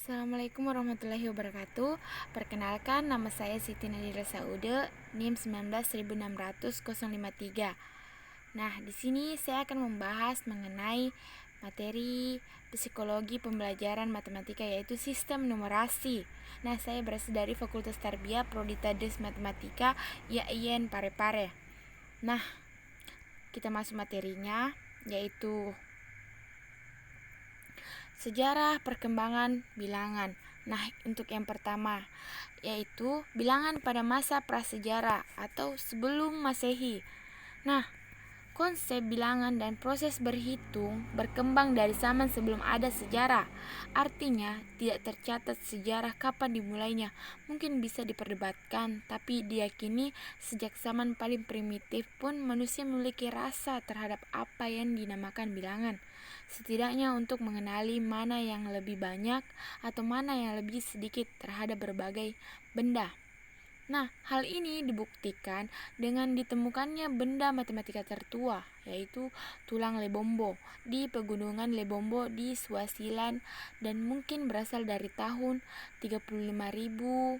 Assalamualaikum warahmatullahi wabarakatuh. Perkenalkan, nama saya Siti Nadira Saude, NIM 19.600.053. Nah, di sini saya akan membahas mengenai materi psikologi pembelajaran matematika, yaitu sistem numerasi. Nah, saya berasal dari Fakultas Tarbiyah Prodi Tades Matematika IAIN Parepare. Nah, kita masuk materinya, yaitu sejarah perkembangan bilangan. Nah, untuk yang pertama yaitu bilangan pada masa prasejarah atau sebelum Masehi. Nah, konsep bilangan dan proses berhitung berkembang dari zaman sebelum ada sejarah. Artinya, tidak tercatat sejarah kapan dimulainya. Mungkin bisa diperdebatkan, tapi diyakini sejak zaman paling primitif pun manusia memiliki rasa terhadap apa yang dinamakan bilangan. Setidaknya untuk mengenali mana yang lebih banyak atau mana yang lebih sedikit terhadap berbagai benda. Nah, hal ini dibuktikan dengan ditemukannya benda matematika tertua, yaitu tulang Lebombo di pegunungan Lebombo di Swaziland, dan mungkin berasal dari tahun 35.000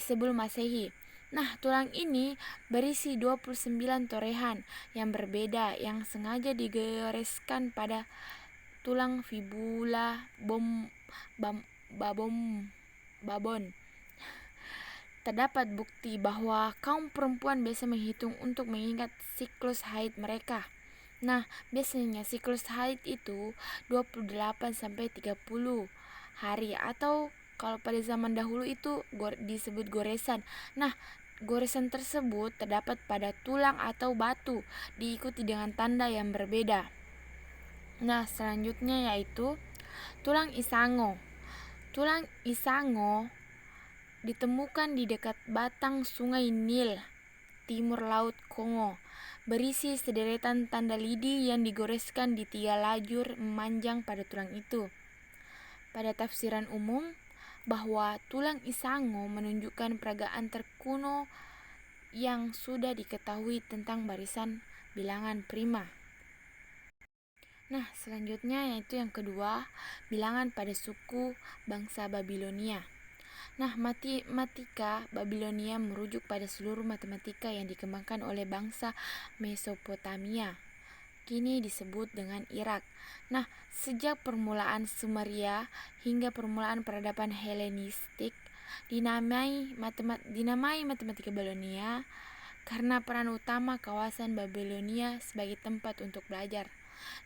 sebelum Masehi. Nah, tulang ini berisi 29 torehan yang berbeda yang sengaja digoreskan pada tulang fibula babon. Terdapat bukti bahwa kaum perempuan biasa menghitung untuk mengingat siklus haid mereka. Nah, biasanya siklus haid itu 28-30 hari, atau kalau pada zaman dahulu itu disebut goresan. Nah, goresan tersebut terdapat pada tulang atau batu, diikuti dengan tanda yang berbeda. Nah, selanjutnya yaitu tulang Isango. Tulang Isango ditemukan di dekat batang sungai Nil, timur laut Kongo, berisi sederetan tanda lidi yang digoreskan di 3 lajur memanjang pada tulang itu. Pada tafsiran umum, bahwa tulang Isango menunjukkan peragaan terkuno yang sudah diketahui tentang barisan bilangan prima. Nah, selanjutnya yaitu yang kedua, bilangan pada suku bangsa Babilonia. Nah, matematika Babilonia merujuk pada seluruh matematika yang dikembangkan oleh bangsa Mesopotamia, kini disebut dengan Irak. Nah, sejak permulaan Sumeria hingga permulaan peradaban Helenistik dinamai matematika Babilonia karena peran utama kawasan Babilonia sebagai tempat untuk belajar.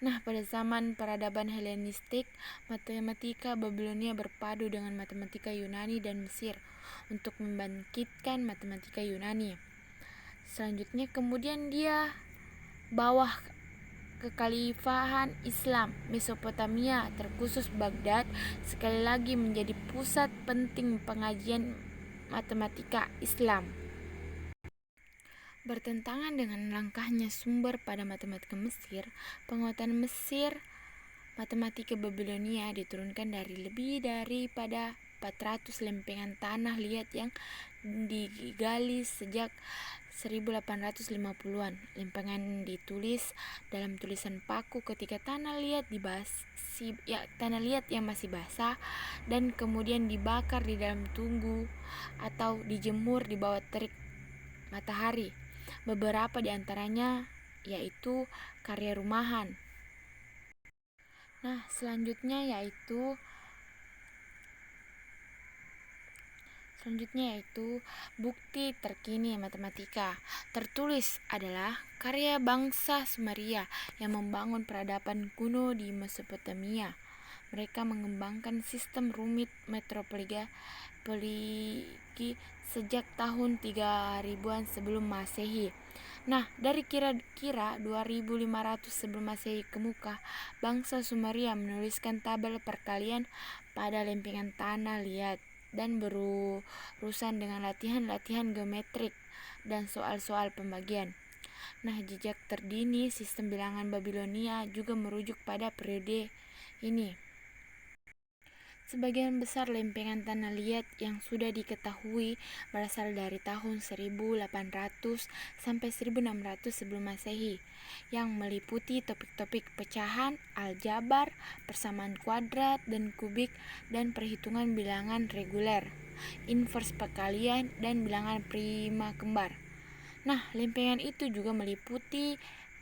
Nah, pada zaman peradaban Helenistik, matematika Babilonia berpadu dengan matematika Yunani dan Mesir untuk membangkitkan matematika Yunani. Selanjutnya kemudian dia bawah kekhalifahan Islam Mesopotamia, terkhusus Baghdad, sekali lagi menjadi pusat penting pengajian matematika Islam. Bertentangan dengan langkahnya sumber pada matematika Mesir, penguatan Mesir matematika Babilonia diturunkan dari lebih daripada 400 lempengan tanah liat yang digali sejak 1850-an. Lempengan ditulis dalam tulisan paku ketika tanah liat yang masih basah dan kemudian dibakar di dalam tunggu atau dijemur di bawah terik matahari. Beberapa di antaranya yaitu karya rumahan. Nah, selanjutnya yaitu bukti terkini matematika. Tertulis adalah karya bangsa Sumeria yang membangun peradaban kuno di Mesopotamia. Mereka mengembangkan sistem rumit metropoligi sejak tahun 3000-an sebelum Masehi. Nah, dari kira-kira 2500 sebelum Masehi ke muka, bangsa Sumeria menuliskan tabel perkalian pada lempengan tanah liat dan berurusan dengan latihan-latihan geometrik dan soal-soal pembagian. Nah, jejak terdini sistem bilangan Babilonia juga merujuk pada periode ini. Sebagian besar lempengan tanah liat yang sudah diketahui berasal dari tahun 1800 sampai 1600 sebelum Masehi, yang meliputi topik-topik pecahan, aljabar, persamaan kuadrat dan kubik, dan perhitungan bilangan reguler, invers perkalian, dan bilangan prima kembar. Nah, lempengan itu juga meliputi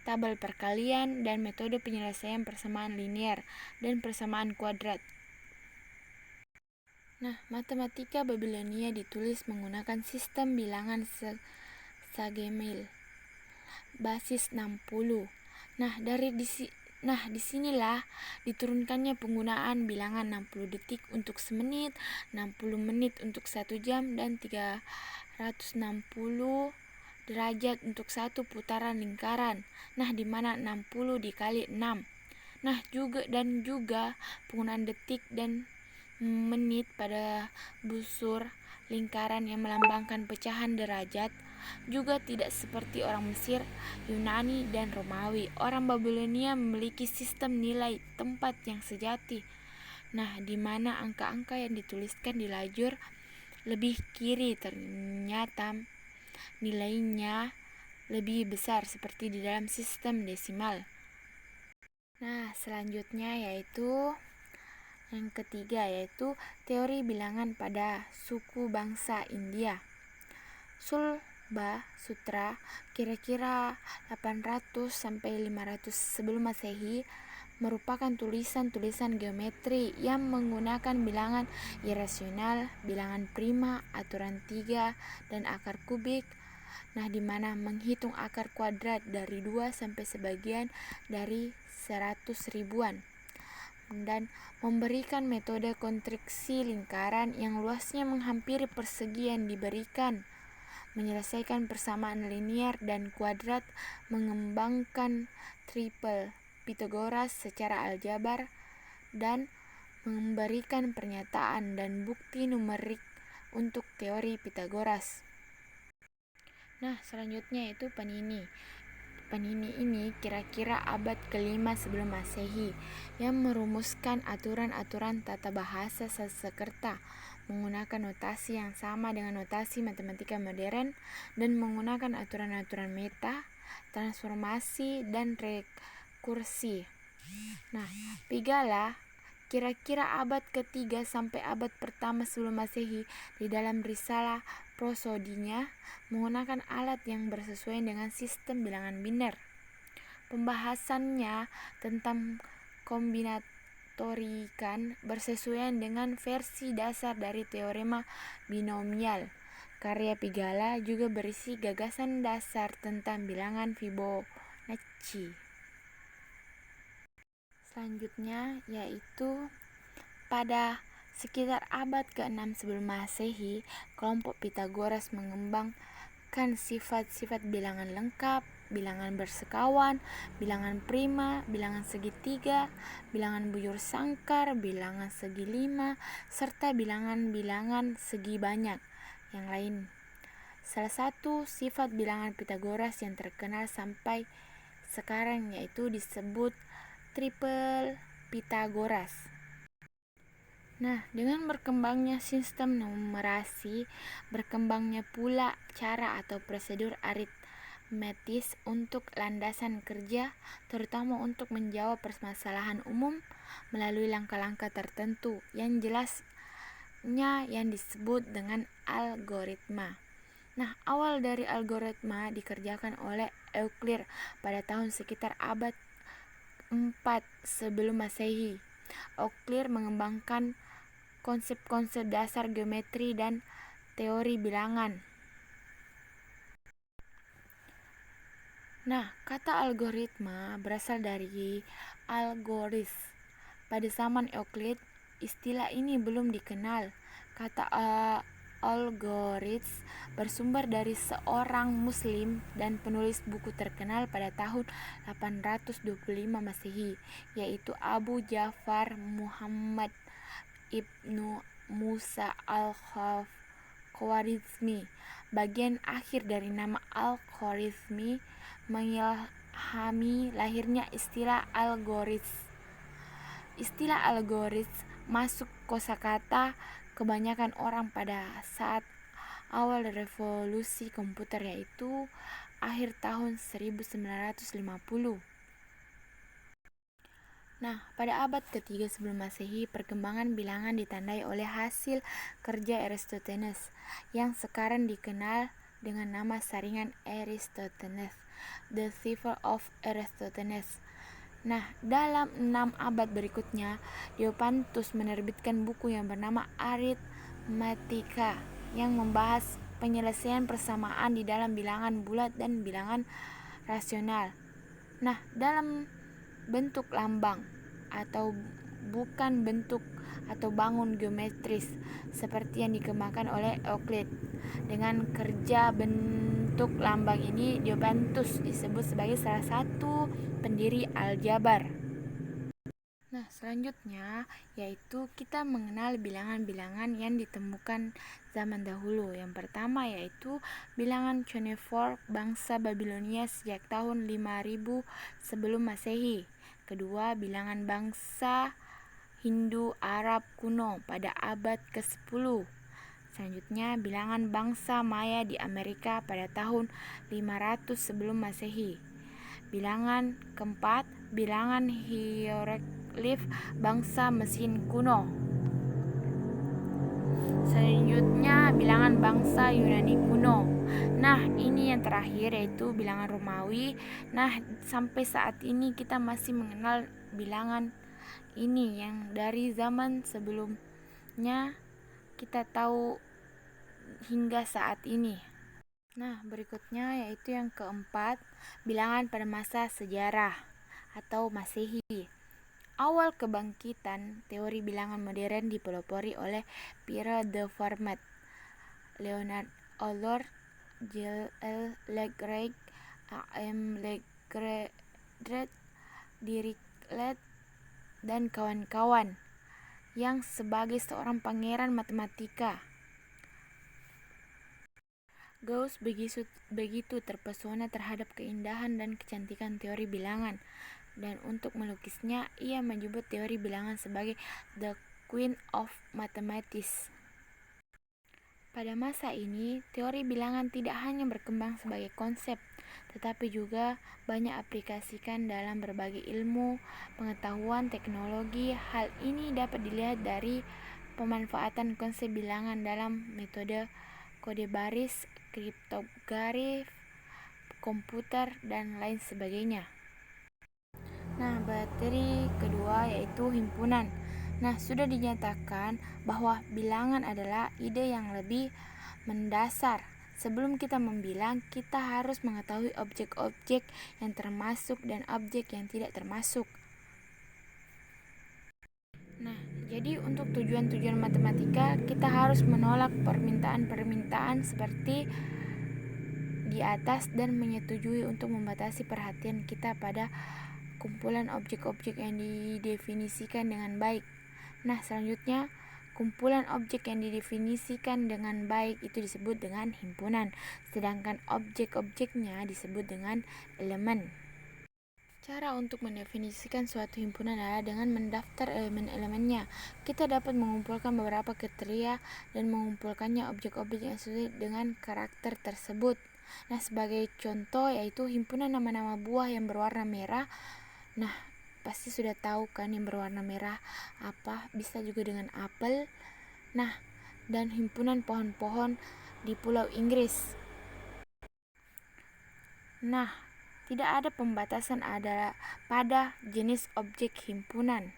tabel perkalian dan metode penyelesaian persamaan linear dan persamaan kuadrat. Nah, matematika Babilonia ditulis menggunakan sistem bilangan Sagemel basis 60. Nah, disinilah diturunkannya penggunaan bilangan 60 detik untuk semenit, 60 menit untuk 1 jam, dan 360 derajat untuk satu putaran lingkaran. Nah, di mana 60 dikali 6. Nah, juga penggunaan detik dan menit pada busur lingkaran yang melambangkan pecahan derajat. Juga tidak seperti orang Mesir, Yunani, dan Romawi, orang Babilonia memiliki sistem nilai tempat yang sejati. Nah, di mana angka-angka yang dituliskan di lajur lebih kiri ternyata nilainya lebih besar seperti di dalam sistem desimal. Nah, selanjutnya yaitu yang ketiga, yaitu teori bilangan pada suku bangsa India. Sulba Sutra kira-kira 800 sampai 500 sebelum Masehi merupakan tulisan-tulisan geometri yang menggunakan bilangan irasional, bilangan prima, aturan 3, dan akar kubik. Nah, di mana menghitung akar kuadrat dari 2 sampai sebagian dari 100 ribuan, dan memberikan metode konstriksi lingkaran yang luasnya menghampiri persegi yang diberikan, menyelesaikan persamaan linear dan kuadrat, mengembangkan triple Pythagoras secara aljabar, dan memberikan pernyataan dan bukti numerik untuk teori Pythagoras. Nah, selanjutnya itu Panini. Panini ini kira-kira abad ke-5 sebelum Masehi, yang merumuskan aturan-aturan tata bahasa Sanskerta menggunakan notasi yang sama dengan notasi matematika modern dan menggunakan aturan-aturan meta, transformasi, dan rekursi. Nah, Pigala kira-kira abad ke-3 sampai abad pertama sebelum Masehi di dalam risalah prosodinya menggunakan alat yang bersesuaian dengan sistem bilangan biner. Pembahasannya tentang kombinatorikan bersesuaian dengan versi dasar dari teorema binomial. Karya Pigala juga berisi gagasan dasar tentang bilangan Fibonacci. Selanjutnya yaitu pada sekitar abad ke-6 sebelum Masehi, kelompok Pythagoras mengembangkan sifat-sifat bilangan lengkap, bilangan bersekawan, bilangan prima, bilangan segitiga, bilangan bujur sangkar, bilangan segi 5, serta bilangan-bilangan segi banyak yang lain. Salah satu sifat bilangan Pythagoras yang terkenal sampai sekarang yaitu disebut triple Pythagoras. Nah, dengan berkembangnya sistem numerasi, berkembangnya pula cara atau prosedur aritmetis untuk landasan kerja, terutama untuk menjawab permasalahan umum melalui langkah-langkah tertentu yang jelasnya yang disebut dengan algoritma. Nah, awal dari algoritma dikerjakan oleh Euclid pada tahun sekitar abad 4 sebelum Masehi. Euclid mengembangkan konsep-konsep dasar geometri dan teori bilangan. Nah, kata algoritma berasal dari algoris. Pada zaman Euclid, istilah ini belum dikenal. Kata algoritm bersumber dari seorang muslim dan penulis buku terkenal pada tahun 825 Masehi, yaitu Abu Ja'far Muhammad Ibnu Musa al-Khwarizmi. Bagian akhir dari nama al-Khwarizmi mengilhami lahirnya istilah algoritm. Istilah algoritm masuk kosakata kebanyakan orang pada saat awal revolusi komputer, yaitu akhir tahun 1950. Nah, pada abad ketiga sebelum Masehi, perkembangan bilangan ditandai oleh hasil kerja Eratosthenes yang sekarang dikenal dengan nama saringan Eratosthenes, The Cipher of Eratosthenes. Nah, dalam 6 abad berikutnya, Diopantus menerbitkan buku yang bernama Arithmetica yang membahas penyelesaian persamaan di dalam bilangan bulat dan bilangan rasional. Nah, dalam bentuk lambang atau bukan bentuk atau bangun geometris seperti yang dikembangkan oleh Euclid. Dengan kerja bentuk lambang ini, Diopantus disebut sebagai salah satu pendiri aljabar. Nah, selanjutnya yaitu kita mengenal bilangan-bilangan yang ditemukan zaman dahulu. Yang pertama yaitu bilangan cuneiform bangsa Babilonia sejak tahun 5000 sebelum Masehi. Kedua, bilangan bangsa Hindu Arab kuno pada abad ke-10. Selanjutnya, bilangan bangsa Maya di Amerika pada tahun 500 sebelum Masehi. Bilangan keempat, bilangan hieroglif bangsa Mesir kuno. Selanjutnya, bilangan bangsa Yunani kuno. Nah, ini yang terakhir yaitu bilangan Romawi. Nah, sampai saat ini kita masih mengenal bilangan ini yang dari zaman sebelumnya kita tahu hingga saat ini. Nah, berikutnya yaitu yang keempat, bilangan pada masa sejarah atau Masehi. Awal kebangkitan teori bilangan modern dipelopori oleh Pierre de Fermat, Leonard Euler, J. L. Lagrange, A. M. Lagrange, Dirichlet, dan kawan-kawan yang sebagai seorang pangeran matematika. Gauss begitu terpesona terhadap keindahan dan kecantikan teori bilangan, dan untuk melukisnya ia menyebut teori bilangan sebagai The Queen of Mathematics. Pada masa ini, teori bilangan tidak hanya berkembang sebagai konsep, tetapi juga banyak aplikasikan dalam berbagai ilmu, pengetahuan, teknologi. Hal ini dapat dilihat dari pemanfaatan konsep bilangan dalam metode kode baris, kriptografis, komputer, dan lain sebagainya. Nah, materi kedua yaitu himpunan. Nah, sudah dinyatakan bahwa bilangan adalah ide yang lebih mendasar. Sebelum kita membilang, kita harus mengetahui objek-objek yang termasuk dan objek yang tidak termasuk. Nah, jadi untuk tujuan-tujuan matematika, kita harus menolak permintaan-permintaan seperti di atas dan menyetujui untuk membatasi perhatian kita pada kumpulan objek-objek yang didefinisikan dengan baik. Nah, selanjutnya, kumpulan objek yang didefinisikan dengan baik itu disebut dengan himpunan, sedangkan objek-objeknya disebut dengan elemen. Cara untuk mendefinisikan suatu himpunan adalah dengan mendaftar elemen-elemennya. Kita dapat mengumpulkan beberapa kriteria dan mengumpulkannya objek-objek yang sesuai dengan karakter tersebut. Nah, sebagai contoh yaitu himpunan nama-nama buah yang berwarna merah. Nah, pasti sudah tahu kan yang berwarna merah apa, bisa juga dengan apel. Nah, dan himpunan pohon-pohon di Pulau Inggris. Nah, tidak ada pembatasan pada jenis objek himpunan.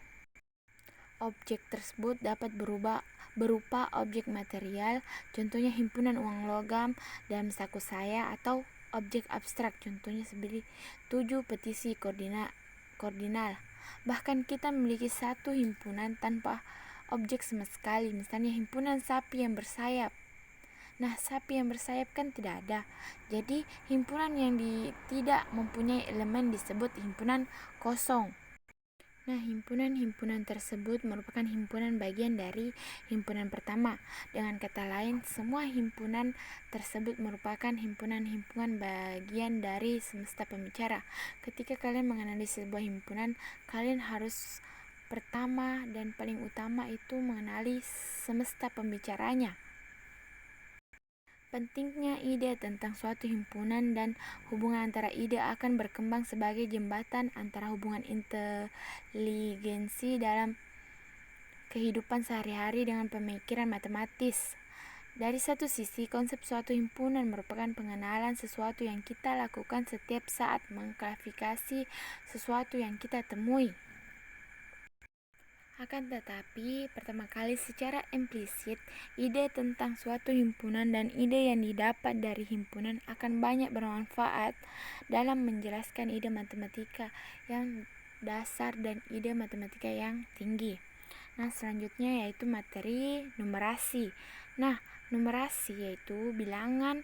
Objek tersebut dapat berupa objek material, contohnya himpunan uang logam dalam saku saya, atau objek abstrak, contohnya seperti 7 petisi koordinal. Bahkan kita memiliki satu himpunan tanpa objek sama sekali, misalnya himpunan sapi yang bersayap. Nah, sapi yang bersayap kan tidak ada. Jadi, himpunan yang tidak mempunyai elemen disebut himpunan kosong. Nah, himpunan-himpunan tersebut merupakan himpunan bagian dari himpunan pertama. Dengan kata lain, semua himpunan tersebut merupakan himpunan-himpunan bagian dari semesta pembicara. Ketika kalian mengenali sebuah himpunan, kalian harus pertama dan paling utama itu mengenali semesta pembicaranya. Pentingnya ide tentang suatu himpunan dan hubungan antara ide akan berkembang sebagai jembatan antara hubungan inteligensi dalam kehidupan sehari-hari dengan pemikiran matematis. Dari satu sisi, konsep suatu himpunan merupakan pengenalan sesuatu yang kita lakukan setiap saat mengklasifikasi sesuatu yang kita temui. Akan tetapi, pertama kali secara implisit, ide tentang suatu himpunan dan ide yang didapat dari himpunan akan banyak bermanfaat dalam menjelaskan ide matematika yang dasar dan ide matematika yang tinggi. Nah, selanjutnya yaitu materi numerasi. Nah, numerasi yaitu bilangan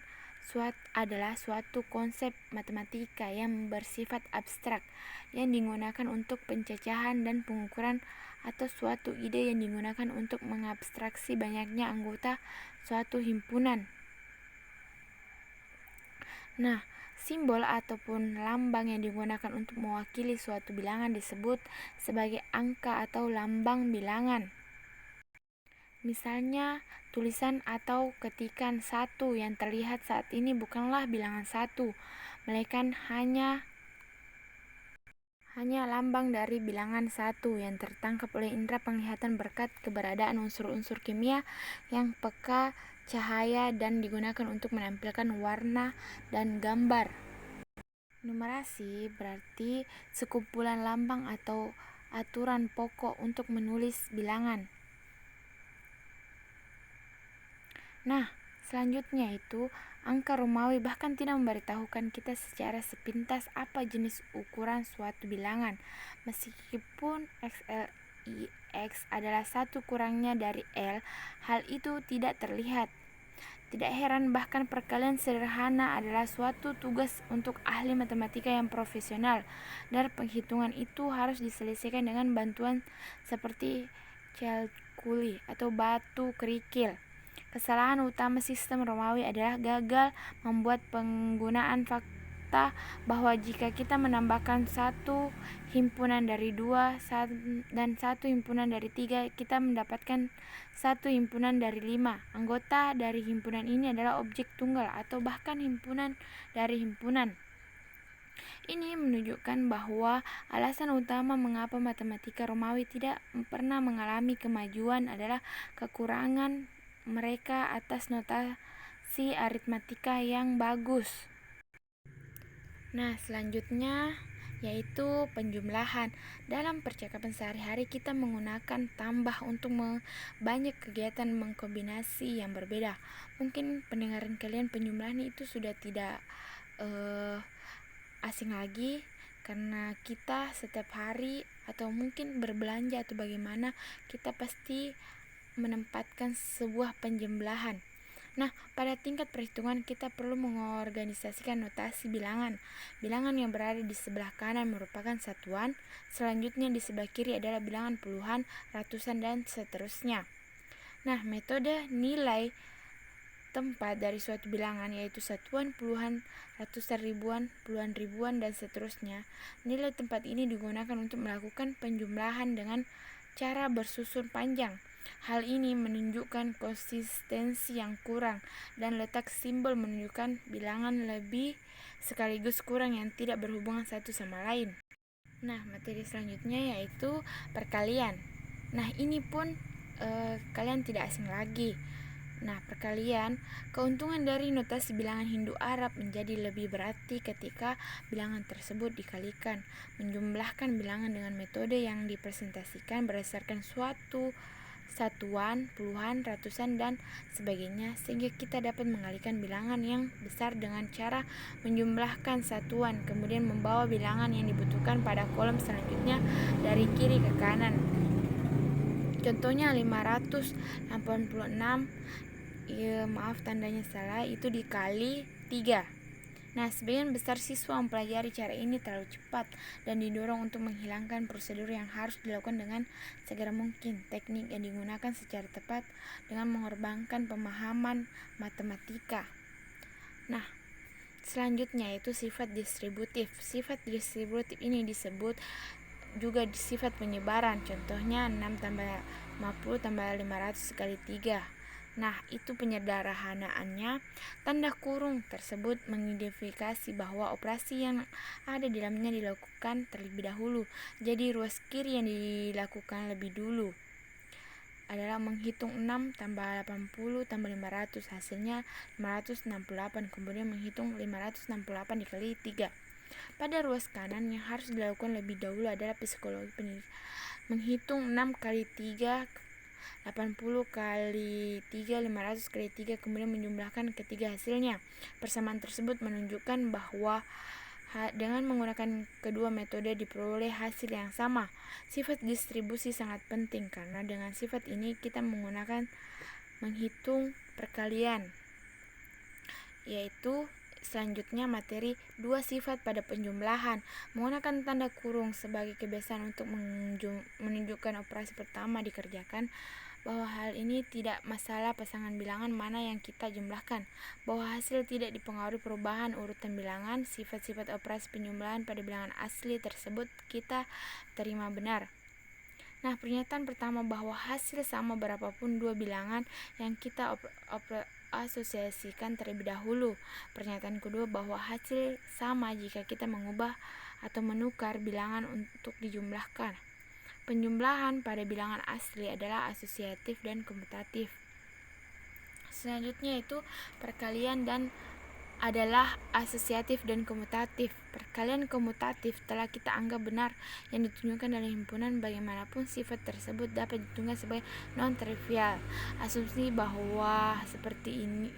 adalah suatu konsep matematika yang bersifat abstrak yang digunakan untuk pencacahan dan pengukuran atau suatu ide yang digunakan untuk mengabstraksi banyaknya anggota suatu himpunan. Nah, simbol ataupun lambang yang digunakan untuk mewakili suatu bilangan disebut sebagai angka atau lambang bilangan. Misalnya, tulisan atau ketikan 1 yang terlihat saat ini bukanlah bilangan 1, melainkan hanya lambang dari bilangan 1 yang tertangkap oleh indera penglihatan berkat keberadaan unsur-unsur kimia yang peka cahaya dan digunakan untuk menampilkan warna dan gambar. Numerasi berarti sekumpulan lambang atau aturan pokok untuk menulis bilangan. Nah, selanjutnya itu angka Romawi bahkan tidak memberitahukan kita secara sepintas apa jenis ukuran suatu bilangan. Meskipun X adalah satu kurangnya dari L, hal itu tidak terlihat. Tidak heran bahkan perkalian sederhana adalah suatu tugas untuk ahli matematika yang profesional, dan penghitungan itu harus diselesaikan dengan bantuan seperti calculi atau batu kerikil. Kesalahan utama sistem Romawi adalah gagal membuat penggunaan fakta bahwa jika kita menambahkan satu himpunan dari 2 dan satu himpunan dari 3, kita mendapatkan satu himpunan dari 5. Anggota dari himpunan ini adalah objek tunggal atau bahkan himpunan dari himpunan. Ini menunjukkan bahwa alasan utama mengapa matematika Romawi tidak pernah mengalami kemajuan adalah kekurangan mereka atas notasi aritmatika yang bagus. Nah, selanjutnya yaitu penjumlahan. Dalam percakapan sehari-hari kita menggunakan tambah untuk banyak kegiatan mengkombinasi yang berbeda. Mungkin pendengaran kalian penjumlahan itu sudah tidak asing lagi karena kita setiap hari atau mungkin berbelanja atau bagaimana kita pasti menempatkan sebuah penjumlahan. Nah, pada tingkat perhitungan kita perlu mengorganisasikan notasi bilangan. Bilangan yang berada di sebelah kanan merupakan satuan, selanjutnya di sebelah kiri adalah bilangan puluhan, ratusan, dan seterusnya. Nah, metode nilai tempat dari suatu bilangan yaitu satuan, puluhan, ratusan, ribuan, puluhan ribuan, dan seterusnya. Nilai tempat ini digunakan untuk melakukan penjumlahan dengan cara bersusun panjang. Hal ini menunjukkan konsistensi yang kurang dan letak simbol menunjukkan bilangan lebih sekaligus kurang yang tidak berhubungan satu sama lain. Nah, materi selanjutnya yaitu perkalian. Nah, ini pun kalian tidak asing lagi. Nah, perkalian, keuntungan dari notasi bilangan Hindu-Arab menjadi lebih berarti ketika bilangan tersebut dikalikan. Menjumlahkan bilangan dengan metode yang dipresentasikan berdasarkan suatu satuan, puluhan, ratusan, dan sebagainya, sehingga kita dapat mengalihkan bilangan yang besar dengan cara menjumlahkan satuan, kemudian membawa bilangan yang dibutuhkan pada kolom selanjutnya dari kiri ke kanan. Contohnya 586, tandanya salah, itu dikali 3. Nah, sebagian besar siswa mempelajari cara ini terlalu cepat dan didorong untuk menghilangkan prosedur yang harus dilakukan dengan segera mungkin. Teknik yang digunakan secara tepat dengan mengorbankan pemahaman matematika. Nah, selanjutnya yaitu sifat distributif. Sifat distributif ini disebut juga sifat penyebaran, contohnya 6 tambah 50 tambah 500 kali 3. Nah, itu penyederhanaannya. Tanda kurung tersebut mengidentifikasi bahwa operasi yang ada di dalamnya dilakukan terlebih dahulu. Jadi ruas kiri yang dilakukan lebih dulu adalah menghitung 6 tambah 80 tambah 500, hasilnya 568. Kemudian menghitung 568 dikali 3. Pada ruas kanan yang harus dilakukan lebih dahulu adalah psikologi pendidikan. Menghitung 6 kali 3, 80 kali 3, 500 kali 3, kemudian menjumlahkan ketiga hasilnya. Persamaan tersebut menunjukkan bahwa dengan menggunakan kedua metode diperoleh hasil yang sama. Sifat distribusi sangat penting karena dengan sifat ini kita menghitung perkalian, yaitu selanjutnya materi dua sifat pada penjumlahan. Menggunakan tanda kurung sebagai kebiasaan untuk menunjukkan operasi pertama dikerjakan, bahwa hal ini tidak masalah pasangan bilangan mana yang kita jumlahkan, bahwa hasil tidak dipengaruhi perubahan urutan bilangan. Sifat-sifat operasi penjumlahan pada bilangan asli tersebut kita terima benar. Nah, pernyataan pertama bahwa hasil sama berapapun dua bilangan yang kita asosiasikan terlebih dahulu. Pernyataan kedua bahwa hasil sama jika kita mengubah atau menukar bilangan untuk dijumlahkan. Penjumlahan pada bilangan asli adalah asosiatif dan komutatif. Selanjutnya itu perkalian dan adalah asosiatif dan komutatif. Perkalian komutatif telah kita anggap benar yang ditunjukkan dalam himpunan, bagaimanapun sifat tersebut dapat ditunjukkan sebagai non-trivial. Asumsi bahwa seperti ini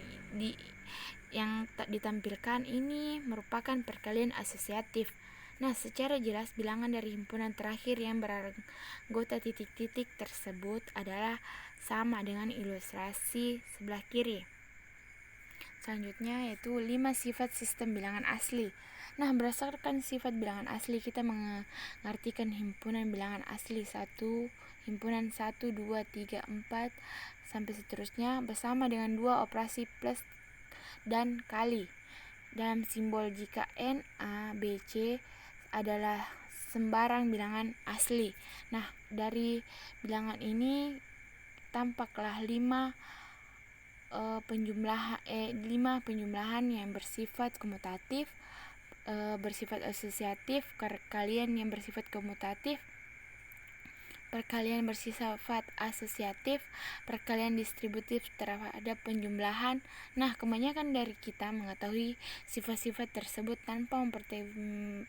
yang ditampilkan ini merupakan perkalian asosiatif. Nah, secara jelas bilangan dari himpunan terakhir yang beranggota titik-titik tersebut adalah sama dengan ilustrasi sebelah kiri. Selanjutnya yaitu 5 sifat sistem bilangan asli. Nah, berdasarkan sifat bilangan asli kita mengartikan himpunan bilangan asli 1, himpunan 1, 2, 3, 4 sampai seterusnya bersama dengan dua operasi plus dan kali. Dalam simbol jika N, A, B, C adalah sembarang bilangan asli. Nah, dari bilangan ini tampaklah 5 penjumlahan yang bersifat komutatif, bersifat asosiatif, perkalian yang bersifat komutatif, perkalian bersifat asosiatif, perkalian distributif terhadap penjumlahan. Nah, kebanyakan dari kita mengetahui sifat-sifat tersebut tanpa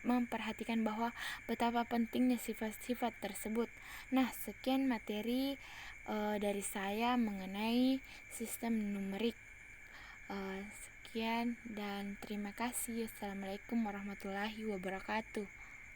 memperhatikan bahwa betapa pentingnya sifat-sifat tersebut. Nah, sekian materi dari saya mengenai sistem numerik. Sekian dan terima kasih. Assalamualaikum warahmatullahi wabarakatuh.